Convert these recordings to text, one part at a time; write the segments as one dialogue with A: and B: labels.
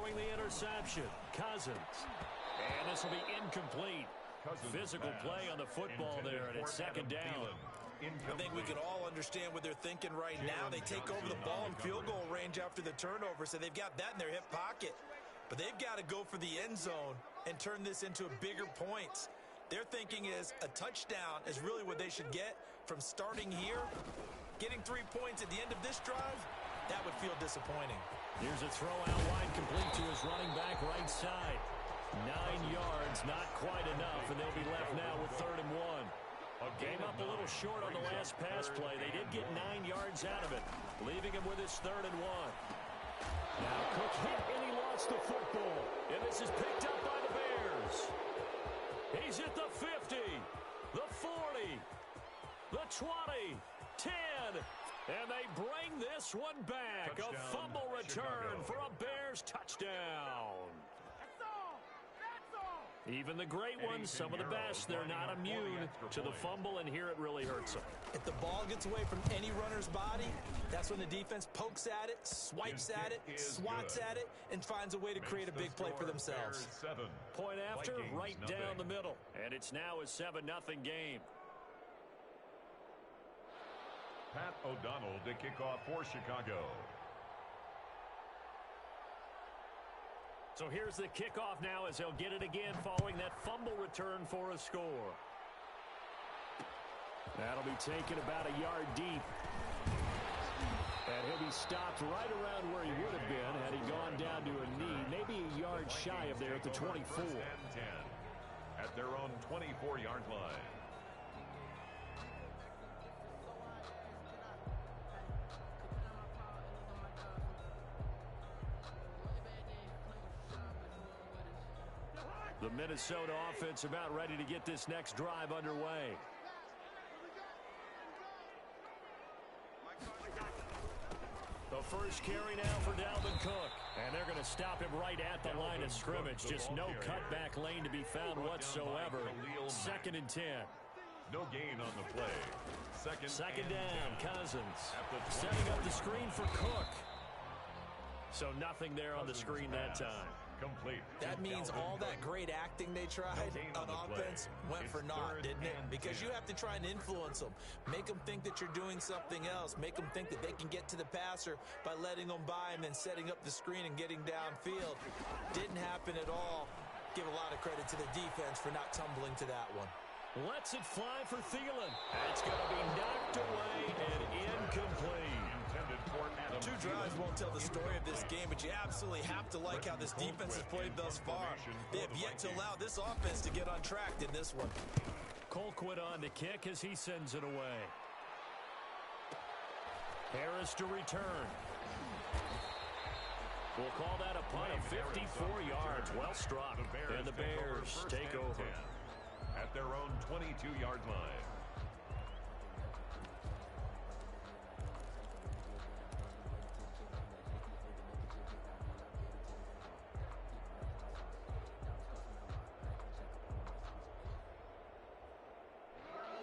A: throwing the interception. Cousins. And this will be incomplete. Physical play on the football there, and it's second down.
B: I think we can all understand what they're thinking right now. They take over the ball in field goal range after the turnover, so they've got that in their hip pocket. But they've got to go for the end zone and turn this into a bigger points. Their thinking is a touchdown is really what they should get from starting here. Getting 3 points at the end of this drive, that would feel disappointing.
A: Here's a throw out wide, complete to his running back right side. 9 yards, not quite enough, and they'll be left now with 3rd and 1. Came up a little short on the last pass play. They did get 9 yards out of it, leaving him with his 3rd and 1. Now Cook hit, and he lost the football. And this is picked up by the Bears. He's at the 50, the 40, the 20, 10. And they bring this one back. Touchdown, a fumble return for a Bears touchdown. Even the great ones, some of the best, they're not immune to the fumble, and here it really hurts them.
B: If the ball gets away from any runner's body, that's when the defense pokes at it, swipes at it, swats at it, and finds a way to create a big play for themselves.
A: Point after, right down the middle. And it's now a 7-0 game.
C: Pat O'Donnell to kick off for Chicago.
A: So here's the kickoff now as they'll get it again following that fumble return for a score. That'll be taken about a yard deep. And he'll be stopped right around where he would have been had he gone down to a knee, maybe a yard shy of there at the 24.
C: At their own 24-yard line.
A: The Minnesota offense about ready to get this next drive underway. The first carry now for Dalvin Cook. And they're going to stop him right at the line of scrimmage. Just no cutback lane to be found whatsoever. 2nd and 10.
C: No gain on the play.
A: Second down, Cousins. Setting up the screen for Cook. So nothing there on the screen that time.
C: Complete.
B: That means all that great acting they tried on offense went for naught, didn't it? Because you have to try and influence them. Make them think that you're doing something else. Make them think that they can get to the passer by letting them by and then setting up the screen and getting downfield. Didn't happen at all. Give a lot of credit to the defense for not tumbling to that one.
A: Lets it fly for Thielen. That's going to be knocked away and incomplete.
B: 2 drives won't tell the story of this game, but you absolutely have to like how this defense has played thus far. They have yet to allow this offense to get on track in this one.
A: Colquitt on to kick as he sends it away. Harris to return. We'll call that a punt of 54 yards. Well struck. And the Bears take over.
C: At their own 22-yard line.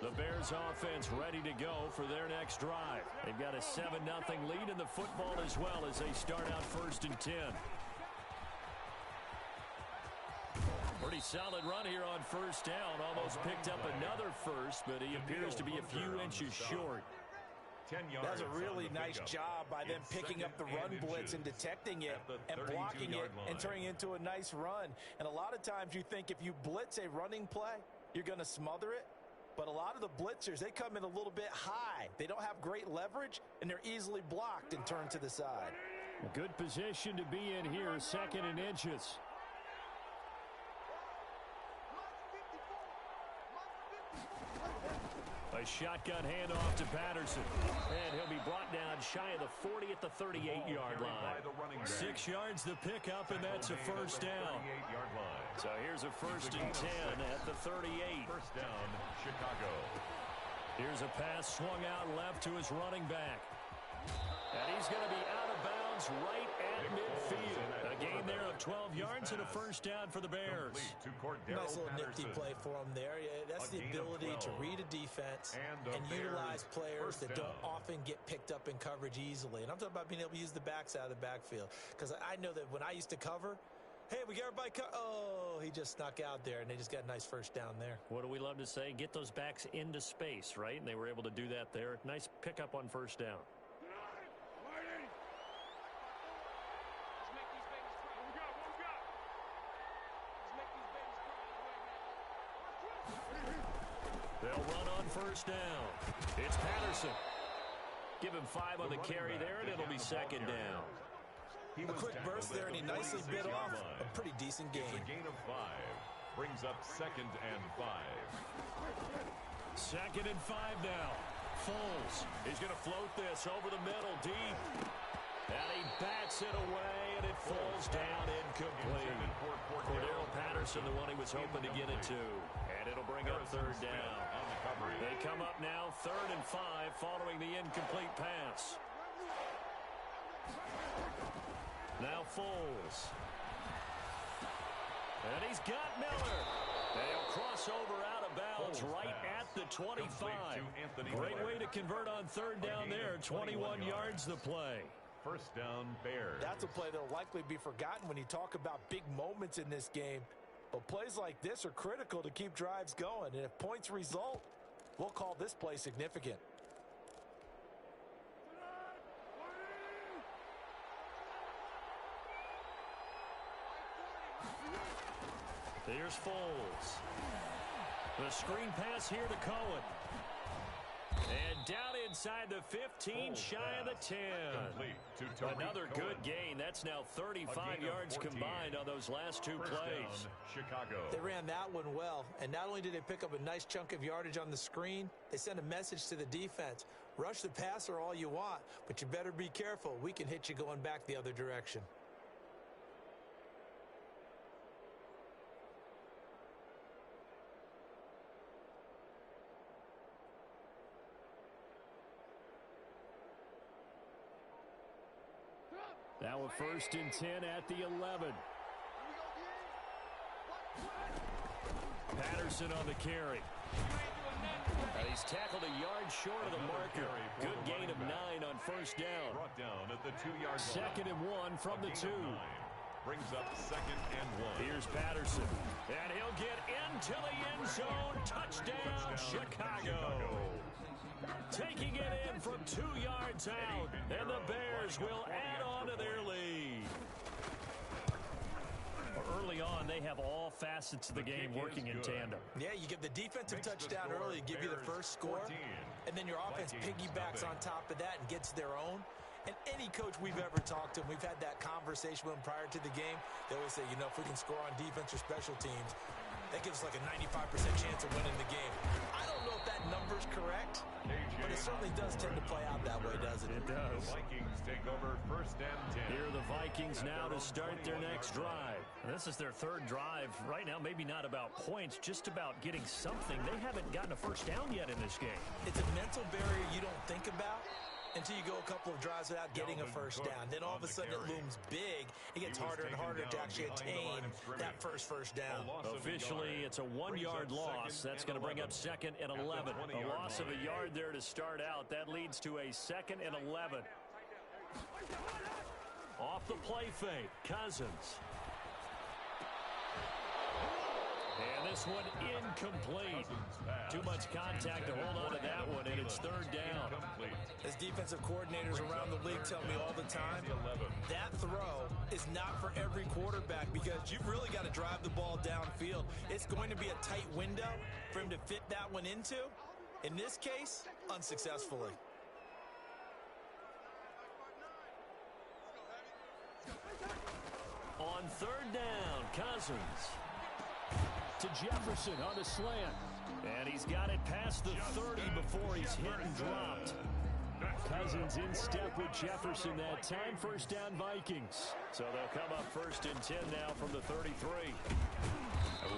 A: The Bears offense ready to go for their next drive. They've got a 7-0 lead in the football as well as they start out 1st and 10. Pretty solid run here on 1st down. Almost picked up another first, but he appears to be a few inches short.
B: That's a really nice job by them picking up the run blitz and detecting it and blocking it and turning it into a nice run. And a lot of times you think if you blitz a running play, you're going to smother it. But a lot of the blitzers, they come in a little bit high. They don't have great leverage, and they're easily blocked and turned to the side.
A: Good position to be in here, 2nd and inches. A shotgun handoff to Patterson. And he'll be brought down shy of the 40 at the 38-yard line. 6 yards the pickup, and that's a 1st down. So here's a 1st and 10 at the 38.
C: 1st down, Chicago.
A: Here's a pass swung out left to his running back. And he's going to be out of bounds right at midfield. A gain there of 12 yards and a first down for the Bears.
B: Nice little nifty play for him there. Yeah, that's the ability to read a defense and utilize players that don't often get picked up in coverage easily. And I'm talking about being able to use the backs out of the backfield. Because I know that when I used to cover, hey, we got everybody oh, he just snuck out there, and they just got a nice first down there.
A: What do we love to say? Get those backs into space, right? And they were able to do that there. Nice pickup on first down. They'll run on first down. It's Patterson. Give him 5 on the carry there, and it'll be second down.
B: A quick burst there, and he nicely bit off a pretty decent gain.
C: It's a gain of 5. Brings up 2nd and 5.
A: 2nd and 5 now. Foles. He's going to float this over the middle, deep. And he bats it away, and it falls down incomplete. Cordero Patterson, the one he was hoping to get it to. And it'll bring up third down. They come up now 3rd and 5 following the incomplete pass. Now Foles. And he's got Miller. They'll cross over out of bounds right at the 25. Great way to convert on third down there. 21 yards the play.
C: First down, Bears.
B: That's a play that will likely be forgotten when you talk about big moments in this game. But plays like this are critical to keep drives going. And if points result, we'll call this play significant.
A: Here's Foles. The screen pass here to Cohen. And down inside the 15, shy of the 10. Another good gain. That's now 35 yards combined on those last 2 plays.
C: Chicago.
B: They ran that one well. And not only did they pick up a nice chunk of yardage on the screen, they sent a message to the defense. Rush the passer all you want, but you better be careful. We can hit you going back the other direction.
A: Now a 1st and 10 at the 11. Patterson on the carry. And he's tackled a yard short of the marker. Good gain of 9 on first down.
C: Brought down at the 2-yard line.
A: 2nd and 1 from the 2.
C: Brings up 2nd and 1.
A: Here's Patterson. And he'll get into the end zone. Touchdown, Chicago. Taking it in from 2 yards out. And the Bears will add on to their lead. Early on, they have all facets of the game working in tandem.
B: Yeah, you get the defensive touchdown early to give you the first score, and then your offense piggybacks on top of that and gets their own. And any coach we've ever talked to, and we've had that conversation with them prior to the game, they always say, you know, if we can score on defense or special teams, that gives us like a 95% chance of winning the game. I don't know if that number's correct, but it certainly does tend to play out that way, doesn't it?
A: It does.
C: The Vikings take over 1st and 10.
A: Here are the Vikings now to start their next drive. And this is their 3rd drive. Right now, maybe not about points, just about getting something. They haven't gotten a first down yet in this game.
B: It's a mental barrier you don't think about until you go a couple of drives without getting a first down. Then all of a sudden it looms big. It gets harder and harder to actually attain that first down.
A: Officially, it's a 1-yard loss. That's going to bring up 2nd and 11. A loss of a yard there to start out. That leads to a 2nd and 11. Off the play fake, Cousins. And this one incomplete. Too much contact to hold on to that one, and it's 3rd down.
B: As defensive coordinators around the league tell me all the time, that throw is not for every quarterback because you've really got to drive the ball downfield. It's going to be a tight window for him to fit that one into. In this case, unsuccessfully.
A: On 3rd down, Cousins to Jefferson on a slant. And he's got it past the 30 before he's hit and dropped. Cousins in step with Jefferson that time. First down, Vikings. So they'll come up 1st and 10 now from the 33.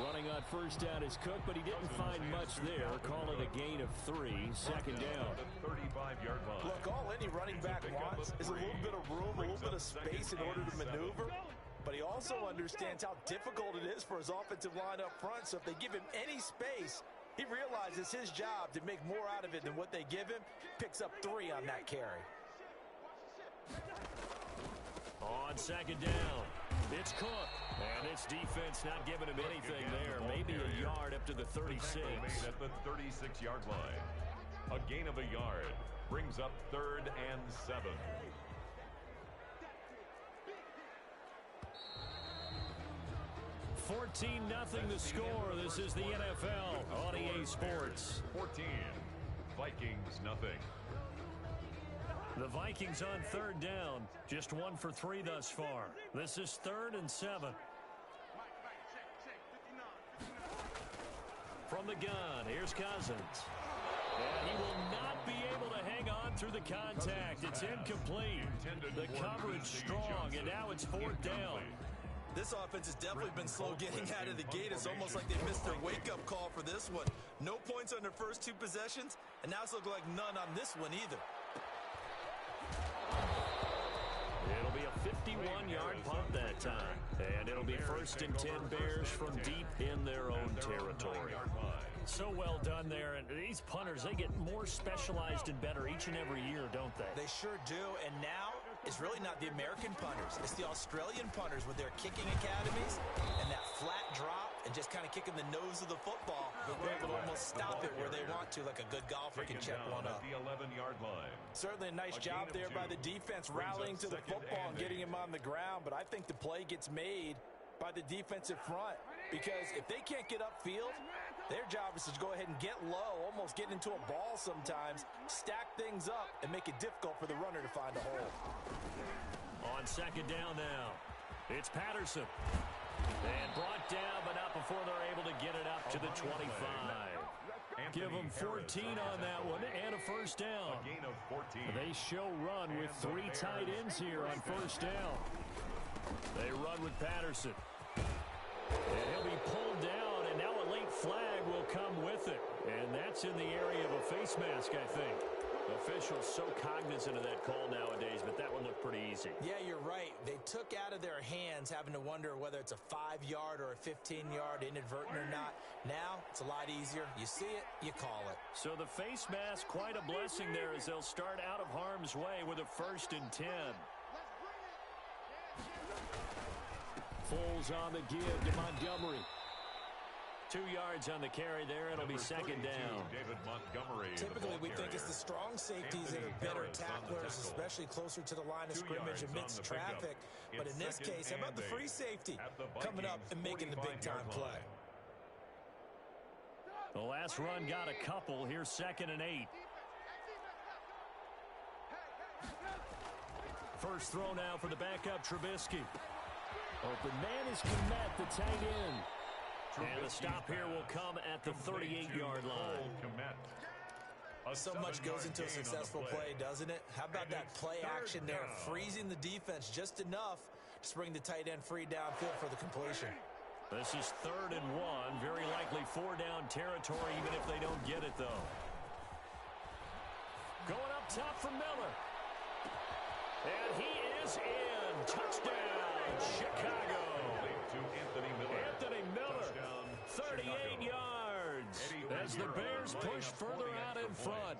A: Running on first down is cooked, but he didn't find much there. Call it a gain of 3, second down.
C: 35-yard line.
B: Look, all any running back wants is a little bit of room, a little bit of space in order to maneuver. But he also understands how difficult it is for his offensive line up front. So if they give him any space, he realizes his job to make more out of it than what they give him. Picks up 3 on that carry.
A: On second down, it's Cook. And it's defense not giving him anything there. Maybe a yard up to the 36.
C: Made at the 36-yard line. A gain of a yard brings up 3rd and 7.
A: $14-0 the score. This is the NFL on EA Sports.
C: 14. Vikings nothing.
A: The Vikings on 3rd down. Just 1 for 3 thus far. This is 3rd and 7. From the gun, here's Cousins. And he will not be able to hang on through the contact. It's incomplete. The coverage strong, and now it's 4th down.
B: This offense has definitely been slow getting out of the gate. It's almost like they missed their wake-up call for this one. No points on their first 2 possessions, and now it's looking like none on this one either.
A: It'll be a 51-yard punt that time. And it'll be 1st and 10 Bears from deep in their own territory. So well done there. And these punters, they get more specialized and better each and every year, don't they?
B: They sure do. And now it's really not the American punters. It's the Australian punters with their kicking academies and that flat drop and just kind of kicking the nose of the football. They're able to almost stop it where they want to, like a good golfer can check one up.
C: The 11-yard line.
B: Certainly a nice job there by the defense rallying to the football and getting him on the ground. But I think the play gets made by the defensive front, because if they can't get upfield, their job is to go ahead and get low, almost get into a ball sometimes, stack things up, and make it difficult for the runner to find a hole.
A: On second down now, it's Patterson. And brought down, but not before they're able to get it up to the 25. Give them 14 on that one and a first down.
C: A gain of 14.
A: They show run with 3 tight ends here on first down. They run with Patterson. And he'll be pulled down, and now a late flag will come with it. And that's in the area of a face mask, I think. Officials so cognizant of that call nowadays, but that one looked pretty easy.
B: Yeah, you're right. They took out of their hands having to wonder whether it's a 5-yard or a 15-yard inadvertent or not. Now, it's a lot easier. You see it, you call it.
A: So the face mask, quite a blessing there as they'll start out of harm's way with a 1st and 10. Foles on the give to Montgomery. 2 yards on the carry there. It'll be second down.
C: David Montgomery.
B: Typically, we think it's the strong safeties that are better tacklers, especially closer to the line of scrimmage amidst traffic. But in this case, how about the free safety coming up and making the big-time play?
A: The last run got a couple. Here's 2nd and 8. First throw now for the backup, Trubisky. Open man is Komet, the tight end. And the stop here will come at the 38-yard line.
B: So much goes into a successful play, doesn't it? How about that play action there, freezing the defense just enough to bring the tight end free downfield for the completion.
A: This is 3rd and 1. Very likely 4-down territory, even if they don't get it, though. Going up top for Miller. And he is in. Touchdown, Chicago. Anthony Miller, 38 yards. As the Bears push further out in front.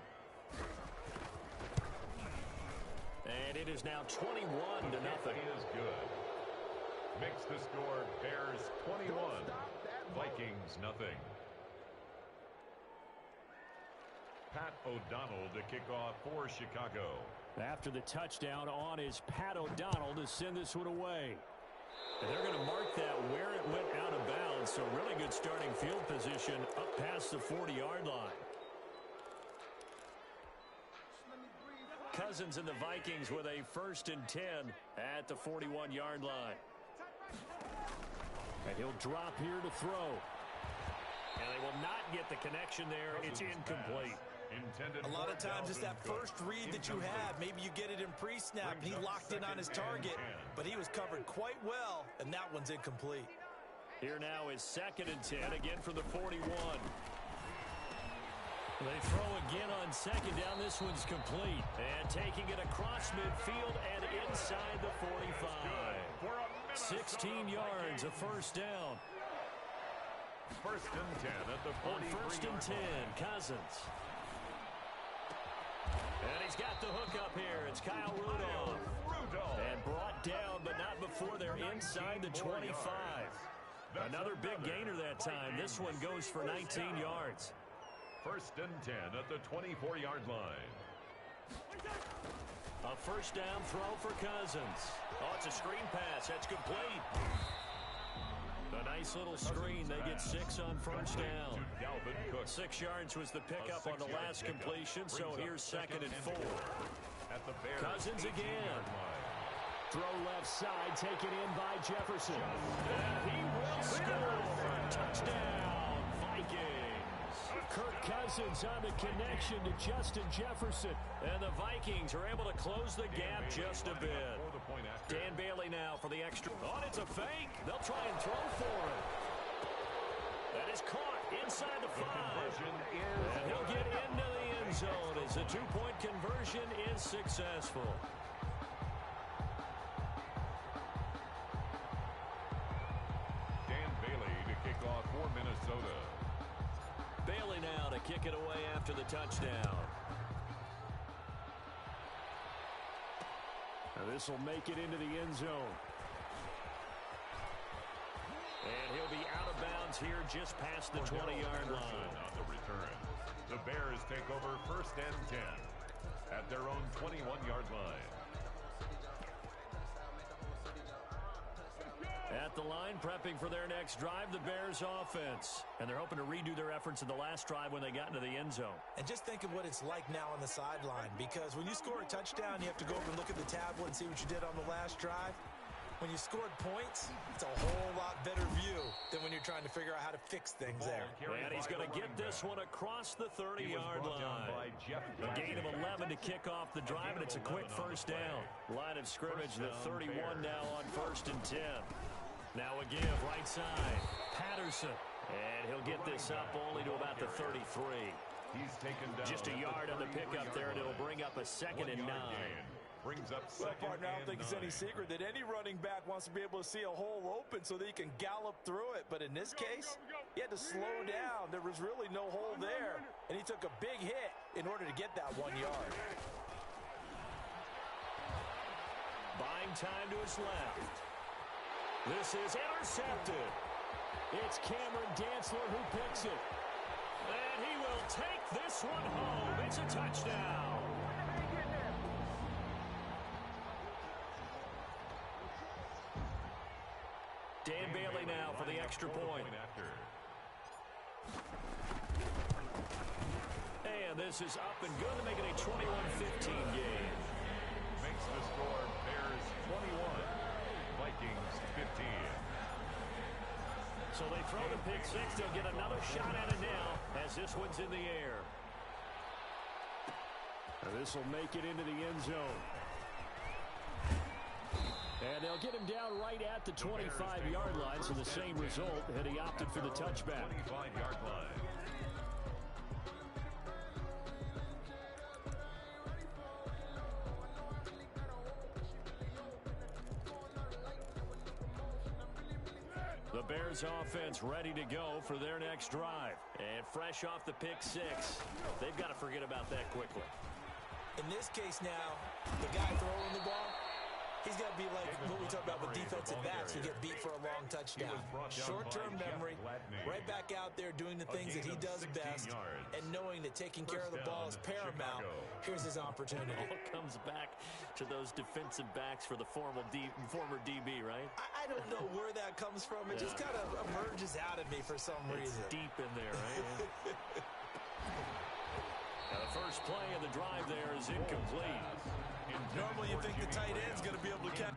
A: And it is now 21-0.
C: Is good. Makes the score Bears 21, Vikings nothing. Pat O'Donnell to kick off for Chicago.
A: After the touchdown on is Pat O'Donnell to send this one away. And they're going to mark that where it went out of bounds. So really good starting field position up past the 40-yard line. Cousins and the Vikings with a 1st and 10 at the 41-yard line. And he'll drop here to throw. And they will not get the connection there. It's incomplete.
B: A lot of times it's that first read that you have. Maybe you get it in pre-snap, and he locked in on his target, but he was covered quite well, and that one's incomplete.
A: Here now is 2nd and 10, again from the 41. They throw again on 2nd down. This one's complete. And taking it across midfield and inside the 45. 16 yards, a first down.
C: 1st and 10 at the 43.
A: On 1st and 10, Cousins. And he's got the hook up here. It's Kyle Rudolph. And brought down, but not before they're inside the 25. Another big gainer that time. This one goes for 19 yards.
C: 1st and 10 at the 24-yard line.
A: A first down throw for Cousins. Oh, it's a screen pass. That's complete. A nice little screen. They get 6 on first down. 6 yards was the pickup on the last completion, so here's 2nd and 4. Cousins again. Throw left side, taken in by Jefferson. And he will score. Touchdown, Vikings. Kirk Cousins on the connection to Justin Jefferson. And the Vikings are able to close the gap just a bit. Dan Bailey now for the extra. Oh, it's a fake. They'll try and throw for it. That is caught inside the 5. And he'll get into the end zone as the 2-point conversion is successful.
C: Dan Bailey to kick off for Minnesota.
A: Bailey now to kick it away after the touchdown. Now this will make it into the end zone. And he'll be out of bounds here just past the 20-yard line.
C: On the return. The Bears take over 1st and 10 at their own 21-yard line.
A: At the line, prepping for their next drive, the Bears offense. And they're hoping to redo their efforts in the last drive when they got into the end zone.
B: And just think of what it's like now on the sideline, because when you score a touchdown, you have to go over and look at the tablet and see what you did on the last drive. When you scored points, it's a whole lot better view than when you're trying to figure out how to fix things there.
A: And he's going to get this one across the 30-yard line. A gain of 11 to kick off the drive, and it's a quick first down. Line of scrimmage, the 31 now on 1st and 10. Now a give, right side, Patterson. And he'll get this up only to about the 33.
C: He's taken down
A: just a yard on the pickup there, and it'll bring up a 2nd and 9.
C: Brings up 2nd.
B: Well, partner, I don't think it's any secret that any running back wants to be able to see a hole open so that he can gallop through it. But in this case, he had to slow down. There was really no hole there, and he took a big hit in order to get that 1 yard.
A: Buying time to his left. This is intercepted. It's Cameron Dantzler who picks it. And he will take this one home. It's a touchdown. Dan Bailey now for the extra point. And this is up and good to make it a 21-15 game.
C: Makes the score Bears 21, Vikings 15.
A: So they throw the pick 6. They'll get another shot at it now as this one's in the air. This will make it into the end zone. And they'll get him down right at the 25-yard line, so the same result, and he opted for the touchback.
C: 25-yard line.
A: The Bears offense ready to go for their next drive. And fresh off the pick 6, they've got to forget about that quickly.
B: In this case now, the guy throwing the ball, he's got to be like what we talk about with defensive backs who get beat for a long touchdown. Short-term memory, right back out there doing the things that he does best, and knowing that taking care of the ball is paramount. Here's his opportunity.
A: It all comes back to those defensive backs for the former DB, right?
B: I don't know where that comes from. It just kind of emerges out of me for some reason.
A: It's deep in there, right? Now the first play of the drive there is incomplete.
B: Normally you think the tight end's going to be able to catch.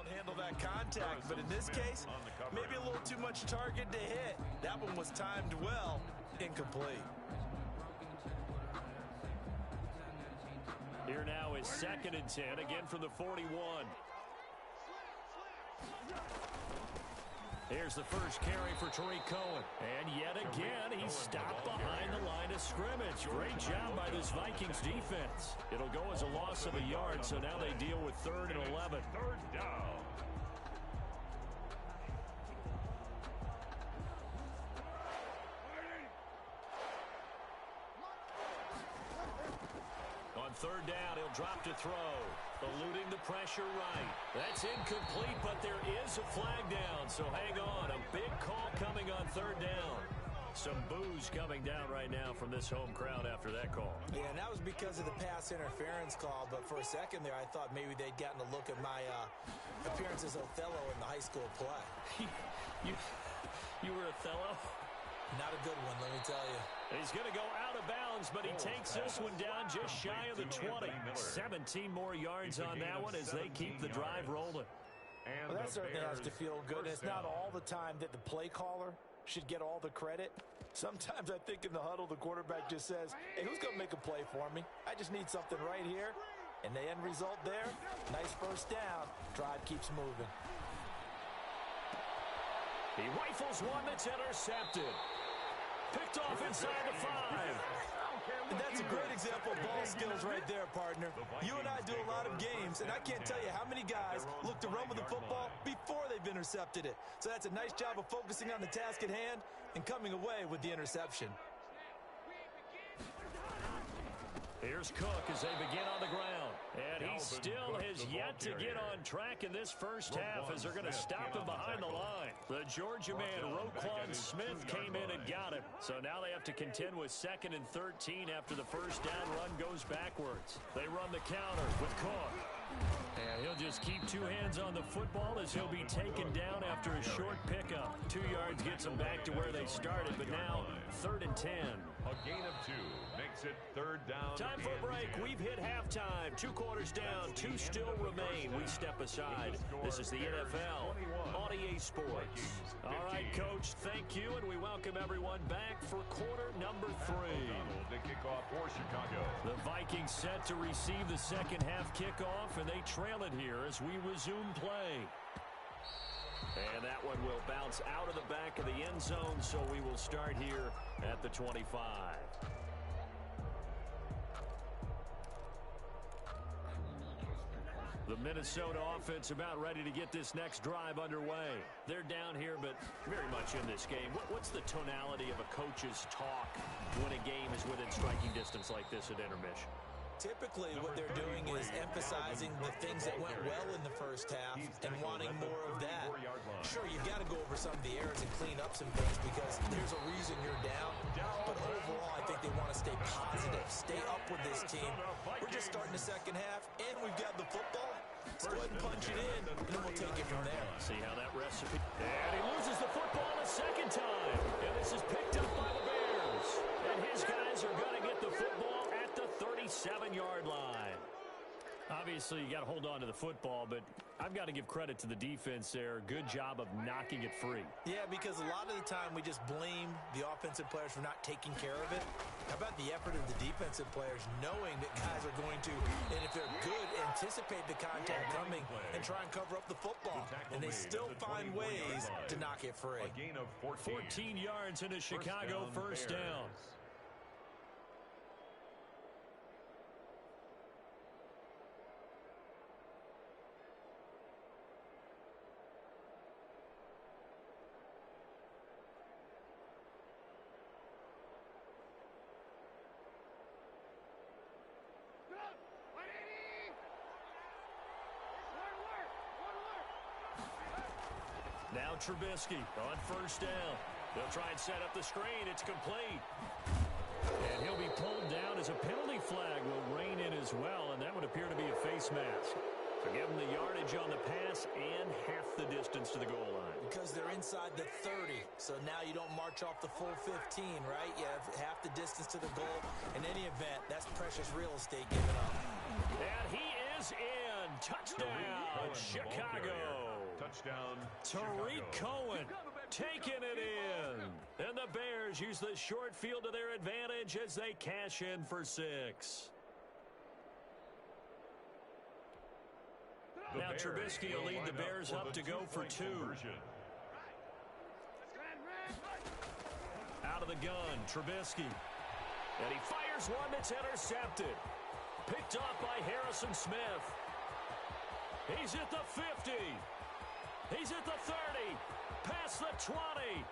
B: and handle that contact. But in this case, maybe a little too much target to hit. That one was timed well, incomplete.
A: Here now is 2nd and 10, again from the 41. Here's the first carry for Tariq Cohen. And yet again, he's stopped behind the line of scrimmage. Great job by this Vikings defense. It'll go as a loss of a yard, so now they deal with 3rd and 11.
C: 3rd down.
A: On 3rd down, he'll drop to throw. Eluding the pressure right. That's incomplete, but there is a flag down, so hang on. A big call coming on 3rd down. Some boos coming down right now from this home crowd after that call.
B: Yeah, and that was because of the pass interference call, but for a second there, I thought maybe they'd gotten a look at my appearance as Othello in the high school play.
A: You were Othello?
B: Not a good one, let me tell you.
A: He's going to go out of bounds, but he takes this one down just shy of the 20. 17 more yards on that one as they keep the drive rolling.
B: Well, that certainly has to feel good. It's not all the time that the play caller should get all the credit. Sometimes I think in the huddle, the quarterback just says, hey, who's going to make a play for me? I just need something right here. And the end result there, nice first down. Drive keeps moving.
A: He rifles one that's intercepted. Picked off inside the 5.
B: And that's a great example of ball skills right there, partner. You and I do a lot of games, and I can't tell you how many guys look to run with the football before they've intercepted it. So that's a nice job of focusing on the task at hand and coming away with the interception.
A: Here's Cook as they begin on the ground. And he still has yet to get on track in this first half as they're going to stop him behind the line. The Georgia man, Roquan Smith, came in and got him. So now they have to contend with 2nd and 13 after the first down run goes backwards. They run the counter with Cook. And he'll just keep 2 hands on the football as he'll be taken down after a short pickup. 2 yards gets them back to where they started, but now 3rd and 10.
C: A gain of 2 makes it 3rd down.
A: Time for a break. We've hit halftime. 2 quarters down. 2 still remain. We step aside. This is the NFL on EA Sports. All right, Coach, thank you, and we welcome everyone back for quarter number 3.
C: The kickoff for Chicago.
A: The Vikings set to receive the second half kickoff, and they trail it here as we resume play. And that one will bounce out of the back of the end zone, so we will start here at the 25. The Minnesota offense about ready to get this next drive underway. They're down here, but very much in this game. What's the tonality of a coach's talk when a game is within striking distance like this at intermission?
B: Typically, what they're doing is emphasizing the things that went well in the first half and wanting more of that. Sure, you've got to go over some of the errors and clean up some things because there's a reason you're down. But overall, I think they want to stay positive, stay up with this team. We're just starting the second half, and we've got the football. Let's go ahead and punch it in, and then we'll take it from there.
A: See how that recipe... And he loses the football a second time. And this is picked up by the Bears. And his guys are going to get the football at the 37-yard line. Obviously, you got to hold on to the football, but I've got to give credit to the defense there. Good job of knocking it free.
B: Yeah, because a lot of the time we just blame the offensive players for not taking care of it. How about the effort of the defensive players knowing that guys are going to, and if they're good, anticipate the contact coming and try and cover up the football. And they still find ways to knock it free.
C: A gain of 14
A: yards into Chicago, first down. Now Trubisky on first down. They'll try and set up the screen. It's complete. And he'll be pulled down as a penalty flag will rein in as well, and that would appear to be a face mask. So give them the yardage on the pass and half the distance to the goal line.
B: Because they're inside the 30, so now you don't march off the full 15, right? You have half the distance to the goal. In any event, that's precious real estate given up.
A: And he is in. touchdown, Chicago.
C: Touchdown,
A: Tariq Cohen taking it in. And the Bears use the short field to their advantage as they cash in for 6. Now Trubisky will lead the Bears up to go for 2. Out of the gun, Trubisky. And he fires one that's intercepted. Picked off by Harrison Smith. He's at the 50. He's at the 30. Past the 20.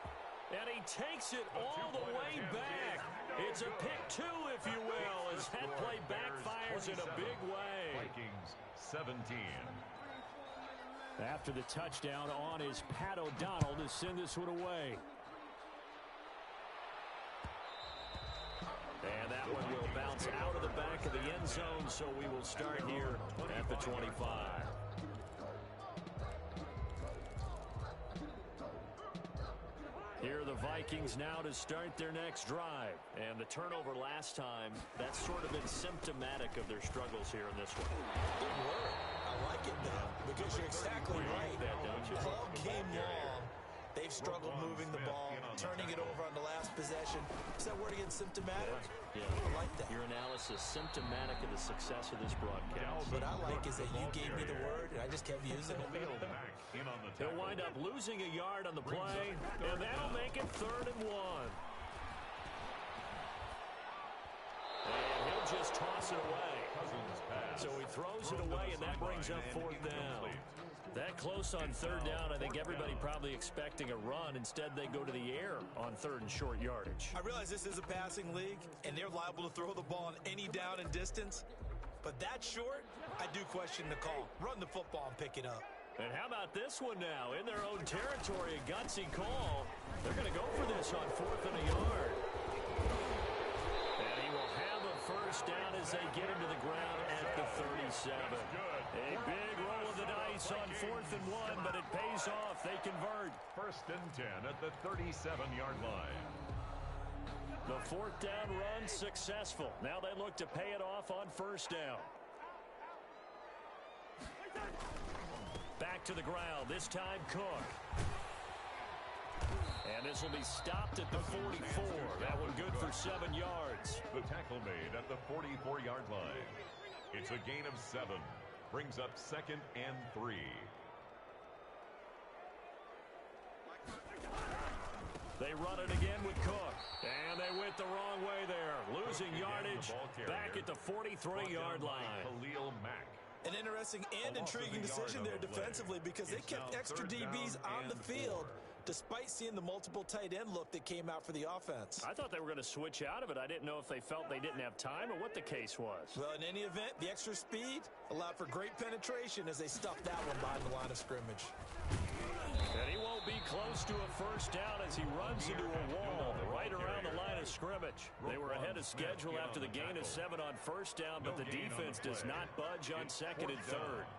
A: And he takes it all the way back. It's a pick 2, if you will, as that play backfires in a big way.
C: Vikings 17.
A: After the touchdown on is Pat O'Donnell to send this one away. And that one will bounce out of the back of the end zone, so we will start here at the 25. Here are the Vikings now to start their next drive. And the turnover last time, that's sort of been symptomatic of their struggles here in this one.
B: Good word. I like it, though, because you're exactly right. All game long, they've struggled moving the ball, turning it over on the last possession. Is that word again, symptomatic?
A: Yeah.
B: I like that.
A: Your analysis symptomatic of the success of this broadcast.
B: What I like is that you gave me the word, and I just kept using it.
A: He'll wind up losing a yard on the play, and that'll make it 3rd and 1. And he'll just toss it away. So he throws it away, and that brings up 4th down. That close on 3rd down, I think everybody probably expecting a run. Instead, they go to the air on 3rd and short yardage.
B: I realize this is a passing league, and they're liable to throw the ball on any down and distance. But that short, I do question the call. Run the football and pick it up.
A: And how about this one now? In their own territory, a gutsy call. They're going to go for this on 4th and a yard. And he will have a first down as they get him to the ground at the 37. A big roll of the dice on 4th and 1, but it pays off. They convert.
C: 1st and 10 at the 37-yard line.
A: The 4th down run successful. Now they look to pay it off on 1st down. Back to the ground, this time Cook. And this will be stopped at the 44. That one good for 7 yards.
C: The tackle made at the 44-yard line. It's a gain of 7. Brings up 2nd and 3.
A: They run it again with Cook. And they went the wrong way there. Losing yardage back at the 43-yard line.
C: Khalil Mack.
B: An interesting and intriguing decision there defensively because they kept extra DBs on the field despite seeing the multiple tight end look that came out for the offense.
A: I thought they were going to switch out of it. I didn't know if they felt they didn't have time or what the case was.
B: Well, in any event, the extra speed allowed for great penetration as they stuffed that one behind the line of scrimmage.
A: And he won't be close to a first down as he runs into a wall right around the line of scrimmage. They were ahead of schedule after the gain of 7 on 1st down, but the defense does not budge on 2nd and 3rd.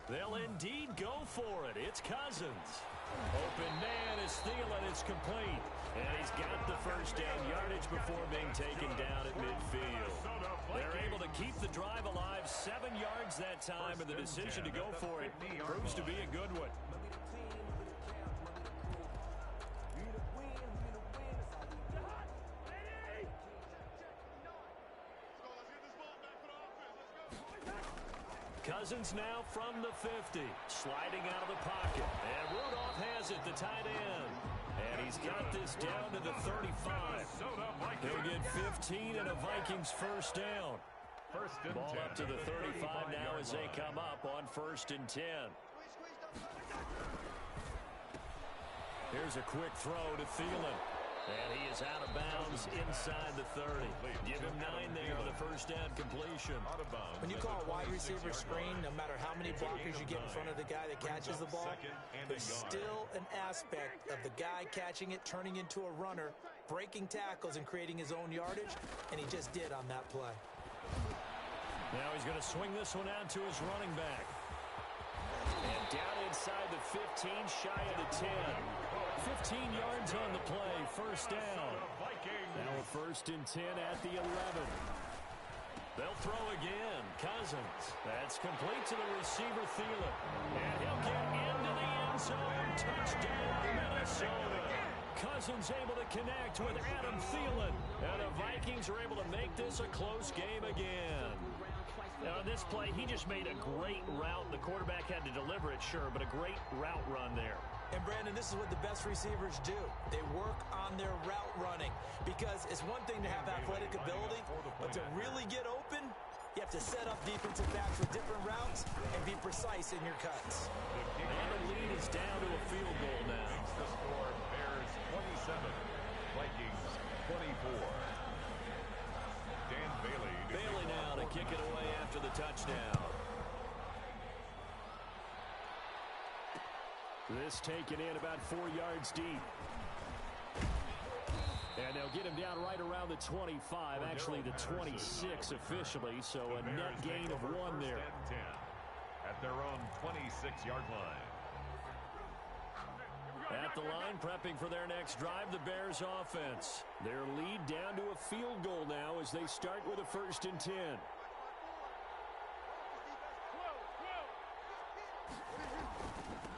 A: They'll indeed go for it. It's Cousins. Open man is Thielen. It's complete. And he's got the first down yardage before being taken down at midfield. They're able to keep the drive alive 7 yards that time, and the decision to go for it proves to be a good one. Cousins now from the 50, sliding out of the pocket. And Rudolph has it, the tight end. And he's got this down to the 35. He'll get 15 and a Vikings first down. Ball up to the 35 now as they come up on 1st and 10. Here's a quick throw to Thielen. And he is out of bounds inside the 30. Give him 9 there on the first down completion.
B: When you call a wide receiver screen, no matter how many blockers you get in front of the guy that catches the ball, there's still an aspect of the guy catching it, turning into a runner, breaking tackles and creating his own yardage, and he just did on that play.
A: Now he's going to swing this one out to his running back. And down inside the 15, shy of the 10. 15 yards on the play, first down. Now a 1st and 10 at the 11. They'll throw again. Cousins. That's complete to the receiver, Thielen. And he'll get into the end zone. Touchdown, Minnesota. Cousins able to connect with Adam Thielen. And the Vikings are able to make this a close game again. Now, on this play, he just made a great route. The quarterback had to deliver it, sure, but a great route run there.
B: And, Brandon, this is what the best receivers do. They work on their route running because it's one thing to have athletic ability, but to really get open, you have to set up defensive backs with different routes and be precise in your cuts.
A: And the lead is down to a field goal now.
C: The score, Bears 27, Vikings 24. Dan Bailey.
A: Bailey now to kick it away after the touchdown. This taken in about 4 yards deep. And they'll get him down right around the 25, actually the 26 officially, so a net gain of 1 there.
C: At their own 26-yard line.
A: At the line, prepping for their next drive, the Bears offense. Their lead down to a field goal now as they start with a 1st and 10.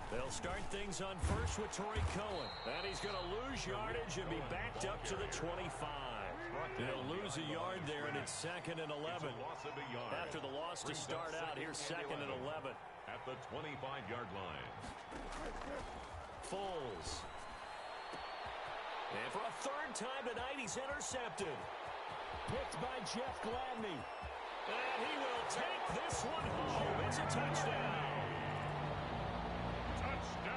A: They'll start things on first with Torrey Cohen. And he's going to lose yardage and be backed up to the 25. They'll lose a yard there, and it's 2nd and 11. After the loss to start out, here's 2nd and 11.
C: At the 25-yard line.
A: Foles. And for a 3rd time tonight, he's intercepted. Picked by Jeff Gladney. And he will take this one home. It's a touchdown.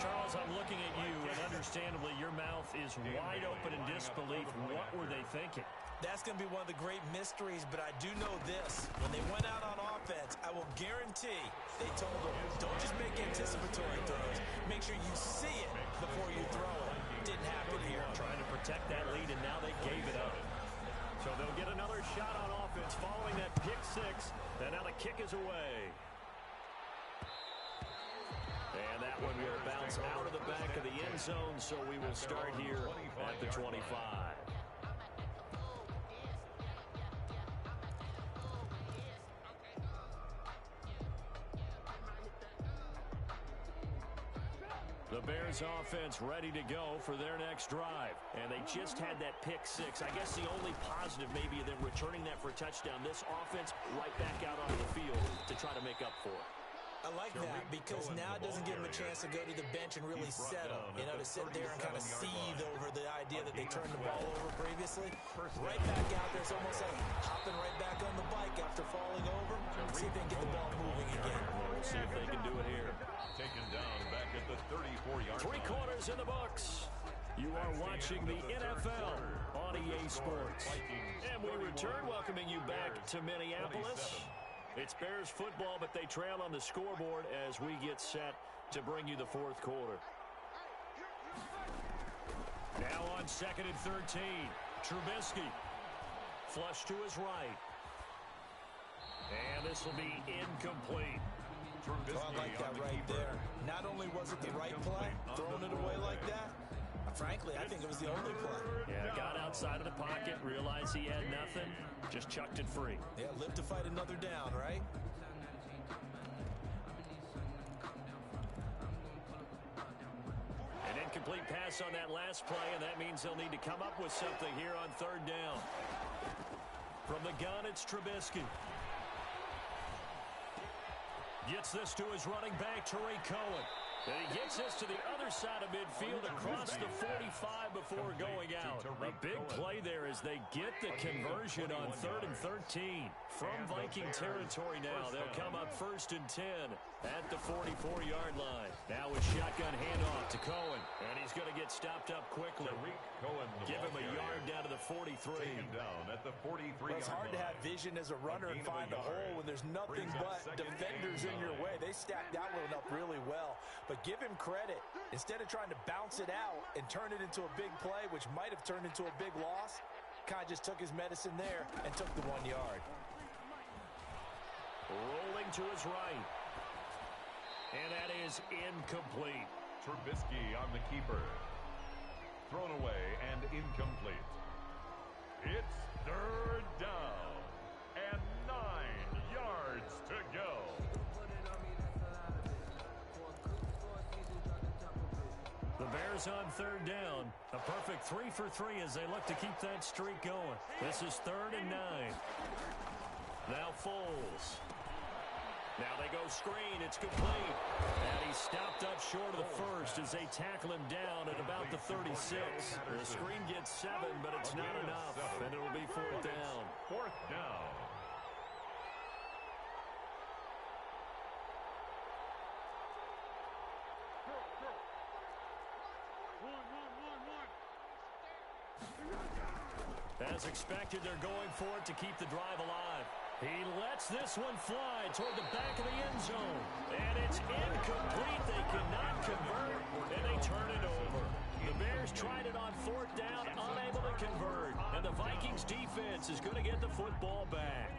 A: Charles, I'm looking at you, and understandably, your mouth is wide open in disbelief. What were they thinking?
B: That's going to be one of the great mysteries, but I do know this. When they went out on offense, I will guarantee they told them, don't just make anticipatory throws. Make sure you see it before you throw it. Didn't happen here.
A: Trying to protect that lead, and now they gave it up. So they'll get another shot on offense following that pick 6, and now the kick is away. And that one will bounce out of the back of the end zone, so we will start here at the 25. The Bears offense ready to go for their next drive. And they just had that pick 6. I guess the only positive maybe of them returning that for a touchdown. This offense right back out onto the field to try to make up for it.
B: I like that because now it doesn't give them a chance to go to the bench and really settle. You know, to sit there and kind of seethe over the idea that they turned the ball over previously. Right back out there. It's almost like hopping right back on the bike after falling over. See if they can get the ball moving again.
A: We'll see if they can do it here.
C: Taken down back at the 34-yard line.
A: 3 quarters in the books. You are watching the NFL on EA Sports. And we return, welcoming you back to Minneapolis. It's Bears football, but they trail on the scoreboard as we get set to bring you the 4th quarter. Now on 2nd and 13, Trubisky. Flush to his right. And this will be incomplete.
B: I like that right there. Not only was it the right play, throwing it away like that, frankly, I think it was the only play.
A: Yeah, got outside of the pocket, realized he had nothing, just chucked it free.
B: Yeah, live to fight another down, right?
A: An incomplete pass on that last play, and that means they'll need to come up with something here on 3rd down. From the gun, it's Trubisky. Gets this to his running back, Torrey Cohen. And he gets this to the other side of midfield across the 45 before going out. A big play there as they get the conversion on 3rd and 13. From Viking territory now, they'll come up 1st and 10 at the 44-yard line. Now with shotgun handoff to Cohen. And he's going to get stopped up quickly. Give him a yard down to the 43.
C: Down at the 43-yard
B: It's hard to have vision as a runner and find a hole when there's nothing but defenders in your way. They stacked that one up really well. But give him credit. Instead of trying to bounce it out and turn it into a big play, which might have turned into a big loss, kind of just took his medicine there and took the 1 yard.
A: Rolling to his right. And that is incomplete.
C: Trubisky on the keeper. Thrown away and incomplete. It's 3rd down and 9. yards to go.
A: The Bears on third down. A perfect 3 for 3 as they look to keep that streak going. This is 3rd and 9. Now Foles. Now they go screen. It's complete. And he's stopped up short of the first as they tackle him down at about the 36. The screen gets 7, but it's not enough. And it'll be 4th down.
C: 4th down.
A: As expected, they're going for it to keep the drive alive. He lets this one fly toward the back of the end zone. And it's incomplete. They cannot convert, and they turn it over. The Bears tried it on 4th down, unable to convert. And the Vikings defense is going to get the football back.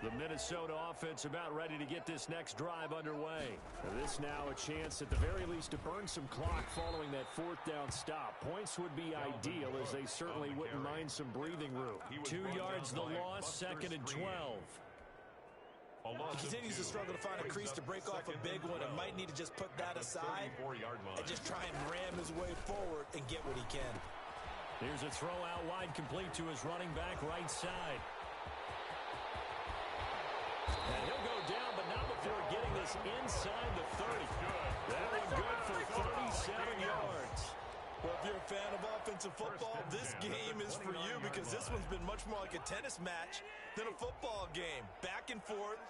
A: The Minnesota offense about ready to get this next drive underway. This now a chance at the very least to burn some clock following that 4th down stop. Points would be ideal as they certainly wouldn't mind some breathing room. 2 yards the loss, 2nd and 12.
B: He continues to struggle to find a crease to break off a big one and might need to just put that aside and just try and ram his way forward and get what he can.
A: Here's a throw out wide complete to his running back right side. And he'll go down, but not before getting this inside the 30. That one good for 37 yards.
B: Well, if you're a fan of offensive football, this game is for you because this one's been much more like a tennis match than a football game. Back and forth,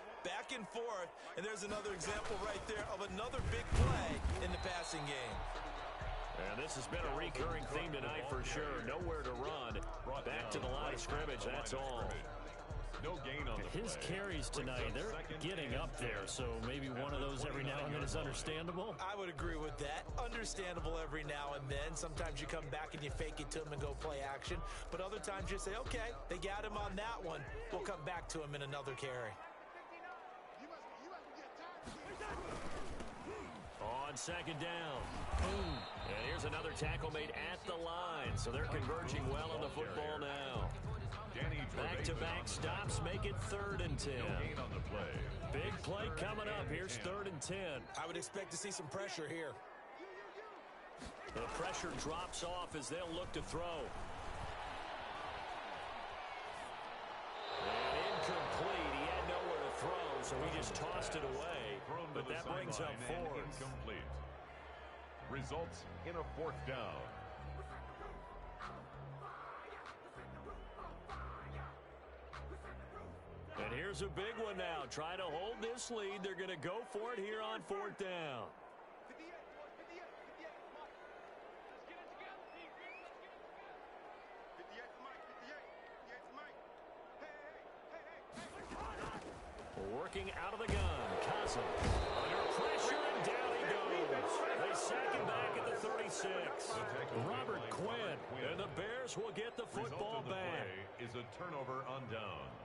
B: and there's another example right there of another big play in the passing game.
A: And this has been a recurring theme tonight for sure. Nowhere to run. Back to the line of scrimmage, that's all.
C: No gain on the
A: his carries tonight, they're getting up there, so maybe one of those every now and then is understandable.
B: I would agree with that. Understandable every now and then. Sometimes you come back and you fake it to him and go play action. But other times you say, okay, they got him on that one. We'll come back to him in another carry.
A: On 2nd down. Boom. And here's another tackle made at the line, so they're converging well on the football now. Back-to-back stops make it 3rd and 10.
C: On the play.
A: Big play coming up. Here's 3rd and 10.
B: I would expect to see some pressure here.
A: The pressure drops off as they'll look to throw. And incomplete. He had nowhere to throw, so he just tossed it away. But that brings up 4th.
C: Incomplete. Results in a 4th down.
A: And here's a big one now. Try to hold this lead. They're going to go for it here on 4th down. Working out of the gun. Cousins under pressure, and down he goes. They sack him back at the 36. Robert Quinn, and the Bears will get the football back.
C: Is a turnover on downs.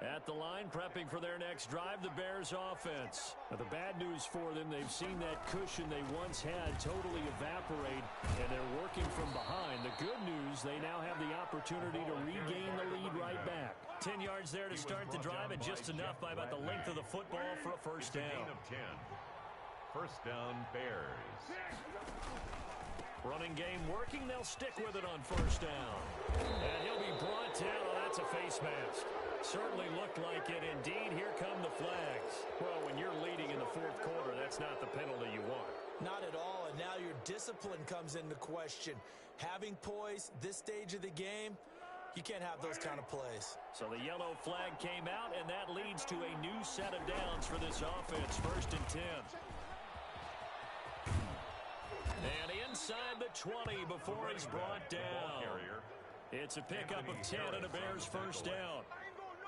A: At the line, prepping for their next drive, the Bears offense. Now, the bad news for them, they've seen that cushion they once had totally evaporate, and they're working from behind. The good news, they now have the opportunity to regain the lead right back. 10 yards there to start the drive, and just enough by about the length of the football for a first down.
C: Gain of 10. First down, Bears.
A: Running game working, they'll stick with it on first down. And he'll be brought down. Oh, that's a face mask. Certainly looked like it. Indeed, here come the flags. Well, when you're leading in the 4th quarter, that's not the penalty you want.
B: Not at all, and now your discipline comes into question. Having poise this stage of the game, you can't have those kind of plays. So
A: the yellow flag came out, and that leads to a new set of downs for this offense. 1st and 10. And inside the 20 before he's brought down. It's a pickup of 10 and a Bears first down.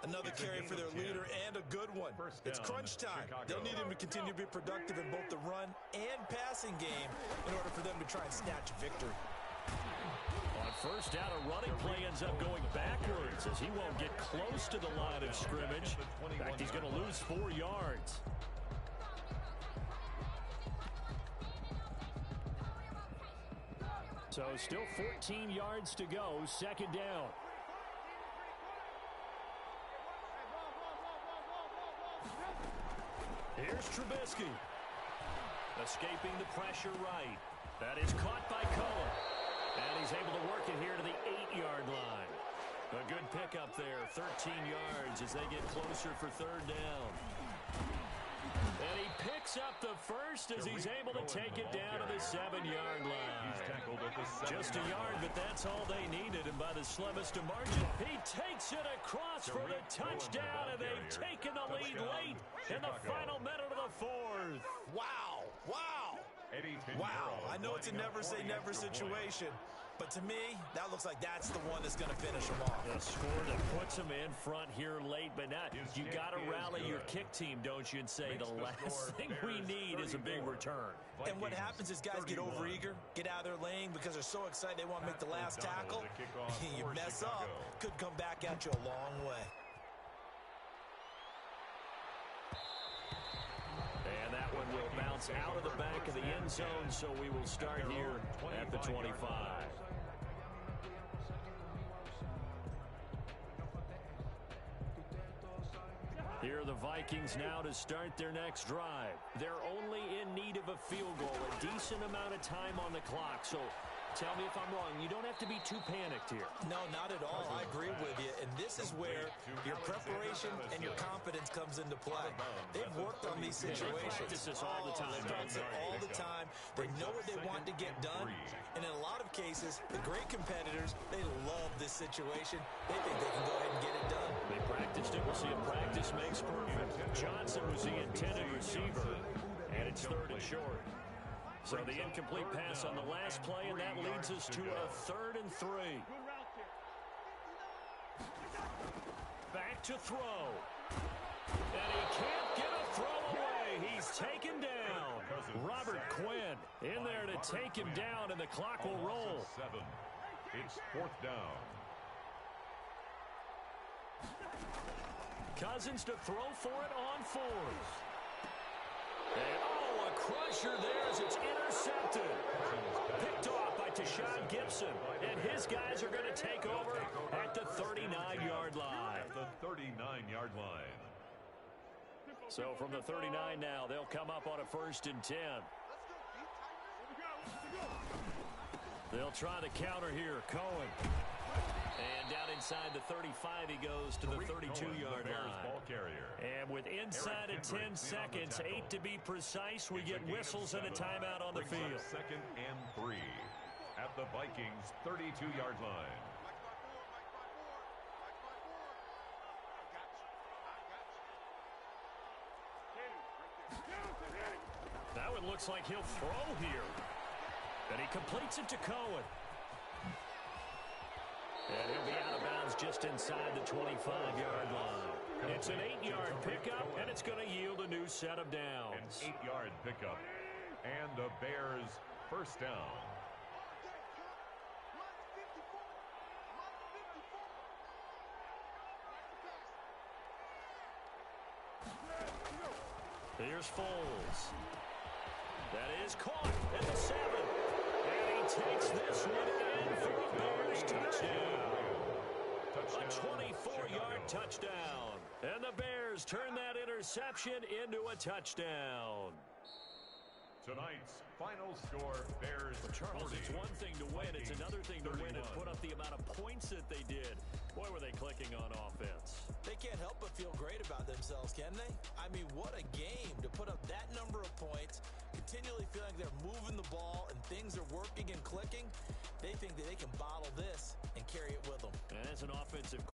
B: Another carry for their leader and a good one. It's crunch time. They'll need him to continue to be productive in both the run and passing game in order for them to try and snatch a victory.
A: On first down, a running play ends up going backwards as he won't get close to the line of scrimmage. In fact, he's going to lose 4 yards. So still 14 yards to go, 2nd down. Here's Trubisky. Escaping the pressure right. That is caught by Cohen. And he's able to work it here to the 8-yard line. A good pickup there, 13 yards as they get closer for third down. And he picks up the first as he's able to take it down to the 7-yard line. Just a yard, but that's all they needed. And by the slimmest of margin, he takes it across for the touchdown, and they've taken the lead late in the final minute of the fourth.
B: Wow. Wow. Wow. I know it's a never-say-never situation, but to me, that looks like that's the one that's going to finish them off.
A: A score that puts them in front here late, but now you got to rally your kick team, don't you, and say the last thing we need is a big return.
B: And what happens is guys get overeager, get out of their lane because they're so excited they want to make the last tackle. You mess up, could come back at you a long way.
A: And that one will bounce out of the back of the end zone, so we will start here at the 25. Here are the Vikings now to start their next drive. They're only in need of a field goal, a decent amount of time on the clock. So tell me if I'm wrong. You don't have to be too panicked here.
B: No, not at all. I agree with you. And this is where your preparation and your confidence comes into play. They've worked on these situations.
A: They practice this all the time.
B: They practice it all the time. They know what they want to get done. And in a lot of cases, the great competitors, they love this situation. They think they can go ahead and get it done.
A: They practiced it. We'll see if practice makes perfect. Johnson was the intended receiver, and it's third and short. So the incomplete pass on the last play, and that leads us to a 3rd and 3. Back to throw. And he can't get a throw away. He's taken down. Robert Quinn in there to take him down, and the clock will roll.
C: It's 4th down.
A: Cousins to throw for it on 4th. And, oh, a crusher there as it's intercepted. Picked off by Tashawn Gibson. And his guys are going to take over at the 39-yard line.
C: At the 39-yard line.
A: So from the 39 now, they'll come up on a 1st and 10. They'll try the counter here. Cohen. And down inside the 35, he goes to the 32-yard line. And with inside of 10 seconds, 8 to be precise, we get whistles and a timeout on the field.
C: 2nd and 3 at the Vikings' 32-yard line.
A: Now it looks like he'll throw here. And he completes it to Cohen. And he'll be out of bounds just inside the 25-yard line. It's an 8-yard pickup, and it's going to yield a new set of downs.
C: An 8-yard pickup, and the Bears' 1st down.
A: Here's Foles. That is caught at the 7. And he takes this one in for a Bears touchdown. A 24-yard touchdown. And the Bears turn that interception into a touchdown.
C: Tonight's final score, Bears.
A: Charles, it's one thing to win. It's another thing to win and put up the amount of points that they did. Boy, were they clicking on offense.
B: They can't help but feel great about themselves, can they? I mean, what a game to put up that number of points, continually feeling like they're moving the ball and things are working and clicking. They think that they can bottle this and carry it with them.
A: And as an offensive